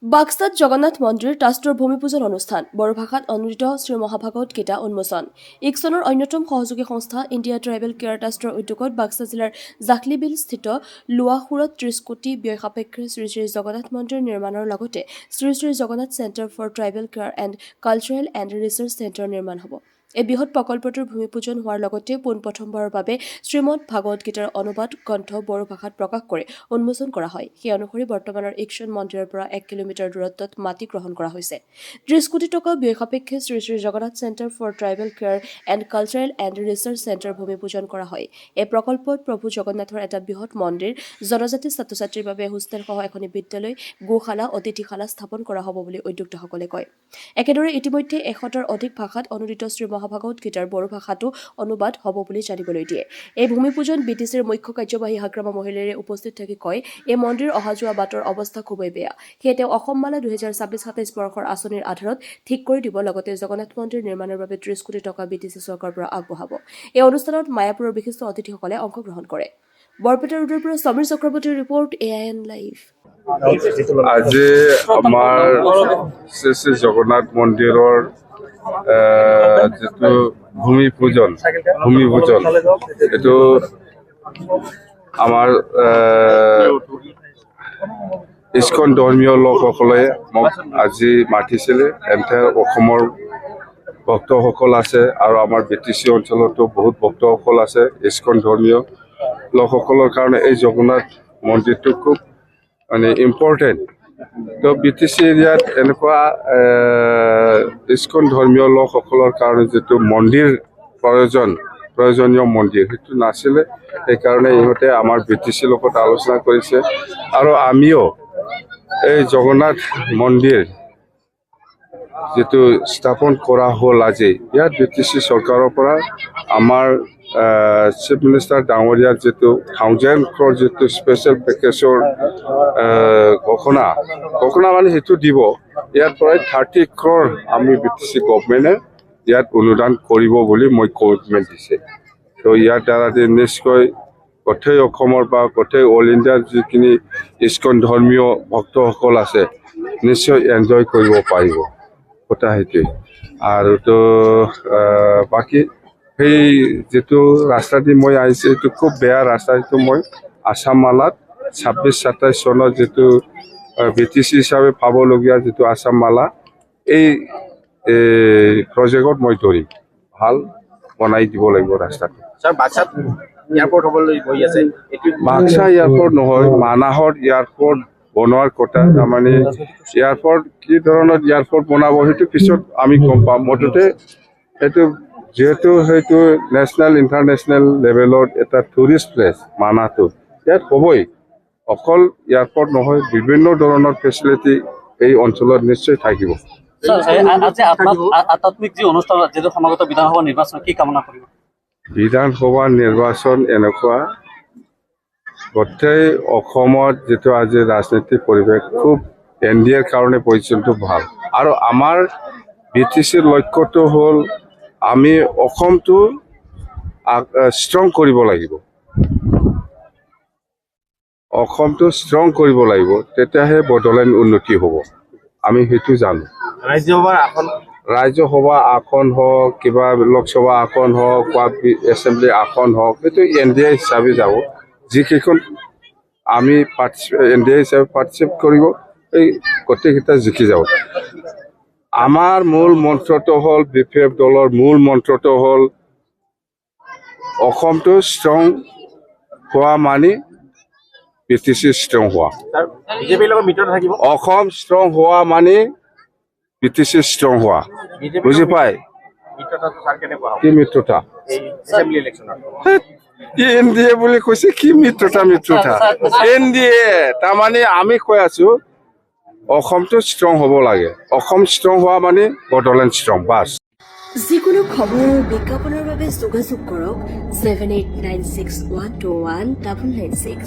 বাক্সাত জগন্নাথ মন্দিৰ ট্ৰাষ্টৰ ভূমিপূজন অনুষ্ঠান বড়ো ভাষাত অনুদিত শ্ৰীমহাভাগৱত গীতা উন্মোচন ইকচনৰ অন্যতম সহযোগী সংস্থা ইণ্ডিয়া ট্ৰাইবেল কেয়াৰ ট্ৰাষ্টৰ উদ্যোগত বাক্সা জিলাৰ জাখলিবিল স্থিত লোৱাসুৰত 30 কোটি ব্যয় সাপেক্ষে শ্ৰী শ্ৰী জগন্নাথ মন্দিৰ নিৰ্মাণৰ লগতে Shri Shri Jagannath centre for tribal care and cultural and research centre নিৰ্মাণ হ'ব। এই বৃহৎ প্ৰকল্পটোৰ ভূমিপূজন হোৱাৰ লগতে পোনপ্ৰথমবাৰৰ বাবে শ্ৰীমদ ভাগৱত গীতাৰ অনুবাদ গ্ৰন্থ বড়ো ভাষাত প্ৰকাশ কৰি উন্মোচন কৰা হয়। সেই অনুসৰি বৰ্তমানৰ ইকচন মন্দিৰৰ পৰা 1 কিলোমিটাৰ দূৰত্বত মাটি গ্ৰহণ কৰা হৈছে। 30 কোটি টকা ব্যয় সাপেক্ষে Shri Shri Jagannath centre for tribal care and cultural and research centre ভূমিপূজন কৰা হয়। এই প্ৰকল্পত প্ৰভু জগন্নাথৰ এটা বৃহৎ মন্দিৰ, জনজাতি ছাত্ৰ ছাত্ৰীৰ বাবে হোষ্টেলসহ এখন বিদ্যালয়, গোশালা, অতিথিশালা স্থাপন কৰা হ'ব বুলি উদ্যোক্তাসকলে কয়। একেদৰে ইতিমধ্যে 100টাৰ অধিক ভাষাত অনুদিত মহাভাগৱত গীতাৰ বড়ো ভাষাতো অনুবাদ হ'ব বুলি জানিবলৈ দিয়ে। এই ভূমিপূজন বিটিচিৰ মুখ্য কাৰ্যবাহী হাগ্ৰামা মহিলাৰে উপস্থিত থাকি কয়, এই মন্দিৰ অহা যোৱা বাটৰ অৱস্থা খুবেই বেয়া। সেয়ে তেওঁ অসম মালা 2026-27 বৰ্ষৰ আঁচনিৰ আধাৰত ঠিক কৰি দিব, লগতে জগন্নাথ মন্দিৰ নিৰ্মাণৰ বাবে 30 কোটি টকা বিটিচি চৰকাৰৰ পৰা আগবঢ়াব। এই অনুষ্ঠানত মায়াপুৰৰ বিশিষ্ট অতিথিসকলে অংশগ্ৰহণ কৰে। বৰপেটা ৰোডৰ পৰা সমীৰ চক্ৰৱৰ্তীৰ ৰিপৰ্ট, AIN লাইভ। আজি আমাৰ শ্ৰী শ্ৰী জগন্নাথ মন্দিৰৰ যিটো ভূমিপূজন এইটো আমাৰ ইস্কন ধৰ্মীয় লোকসকলে মোক আজি মাতিছিলে। এণ্টায়াৰ অসমৰ ভক্তসকল আছে আৰু আমাৰ BTC অঞ্চলতো বহুত ভক্তসকল আছে। ইস্কন ধৰ্মীয় লোকসকলৰ কাৰণে এই জগন্নাথ মন্দিৰটো খুব মানে ইম্পৰ্টেণ্ট। তো BTC এৰিয়াত এনেকুৱা ইস্কন ধৰ্মীয় লোকসকলৰ কাৰণে যিটো মন্দিৰ প্ৰয়োজনীয় মন্দিৰ সেইটো নাছিলে। সেইকাৰণে ইহঁতে আমাৰ BTC লগত আলোচনা কৰিছে আৰু আমিও এই জগন্নাথ মন্দিৰ যিটো স্থাপন কৰা হ'ল আজি, ইয়াত BTC চৰকাৰৰ পৰা আমাৰ চিফ মিনিষ্টাৰ ডাঙৰীয়াৰ যিটো 1000 crore যিটো স্পেচিয়েল পেকেজৰ ঘোষণা মানে সেইটো দিব। ইয়াৰ পৰাই 30 crore আমি BTC গভৰ্ণমেণ্টে ইয়াত অনুদান কৰিব বুলি মই কমিটমেণ্ট দিছে। তো ইয়াৰ দ্বাৰা নিশ্চয় গোটেই অসমৰ বা গোটেই অল ইণ্ডিয়াৰ যিখিনি ইস্কন ধৰ্মীয় ভক্তসকল আছে নিশ্চয় এনজয় কৰিব পাৰিব। কথা সেইটোৱে। আৰু তো বাকী সেই যিটো ৰাস্তা দি মই আহিছোঁ এইটো খুব বেয়া ৰাস্তা। এইটো মই আছাম মালাত 26-27 চনৰ যিটো BTC হিচাপে পাবলগীয়া যিটো আছাম মালা এই প্ৰজেক্টত মই ধৰিম। ভাল বনাই দিব লাগিব ৰাস্তাটো। বাক্সা এয়াৰপোৰ্ট হ'বলৈ গৈ আছে। বাক্সা এয়াৰপোৰ্ট নহয়, মানাহৰ এয়াৰপোৰ্ট বনোৱাৰ কথা। তাৰমানে এয়াৰপোৰ্ট কি ধৰণৰ এয়াৰপোৰ্ট বনাব সেইটো পিছত আমি গম পাম। মুঠতে সেইটো যিহেতু সেইটো নেশ্যনেল ইণ্টাৰনেশ্যনেল লেভেলত এটা টুৰিষ্ট প্লেচ মানাহটো, ইয়াত হ'বই। অকল এয়াৰপোৰ্ট নহয়, বিভিন্ন ধৰণৰ ফেচিলিটি এই অঞ্চলত নিশ্চয় থাকিব। আজি আধ্যাত্মিক যি অনুষ্ঠান যিটো সমাগত বিধানসভা নিৰ্বাচন কি কামনা কৰিব? বিধানসভা নিৰ্বাচন এনেকুৱা গোটেই অসমত যিটো আজি ৰাজনৈতিক পৰিৱেশ খুব NDAৰ কাৰণে পজিশ্যনটো ভাল। আৰু আমাৰ BTCৰ লক্ষ্যটো হ'ল আমি অসমটো ষ্ট্ৰং কৰিব লাগিব। অসমটো ষ্ট্ৰং কৰিব লাগিব, তেতিয়াহে বড়োলেণ্ড উন্নতি হ'ব। আমি সেইটো জানো। ৰাজ্যসভা আসন হওক, কিবা লোকসভা আসন হওক বা এছেম্বলি আসন হওক, সেইটো NDA হিচাপে যাব। যিকেইখন আমি NDA হিচাপে পাৰ্টিচিপেট কৰিব, এই গোটেইকেইটা জিকি যাব। আমাৰ মূল মন্ত্ৰটো হ'ল BPF দলৰ মূল মন্ত্ৰটো হ'ল অসমটো ষ্ট্ৰং হোৱা মানে BTC ষ্ট্ৰং হোৱা। অসম ষ্ট্ৰং হোৱা মানে BTC ষ্ট্ৰং হোৱা। বুজি পায় কি মিত্ৰতা? NDA বুলি কৈছে, কি মিত্ৰতা? NDA তাৰমানে আমি কৈ আছো অসমটো ষ্ট্ৰং হ'ব লাগে। অসম ষ্ট্ৰং হোৱা মানে বড়োলেণ্ড ষ্ট্ৰং। বাছ। যিকোনো খবৰ আৰু বিজ্ঞাপনৰ বাবে যোগাযোগ কৰক 7896121996।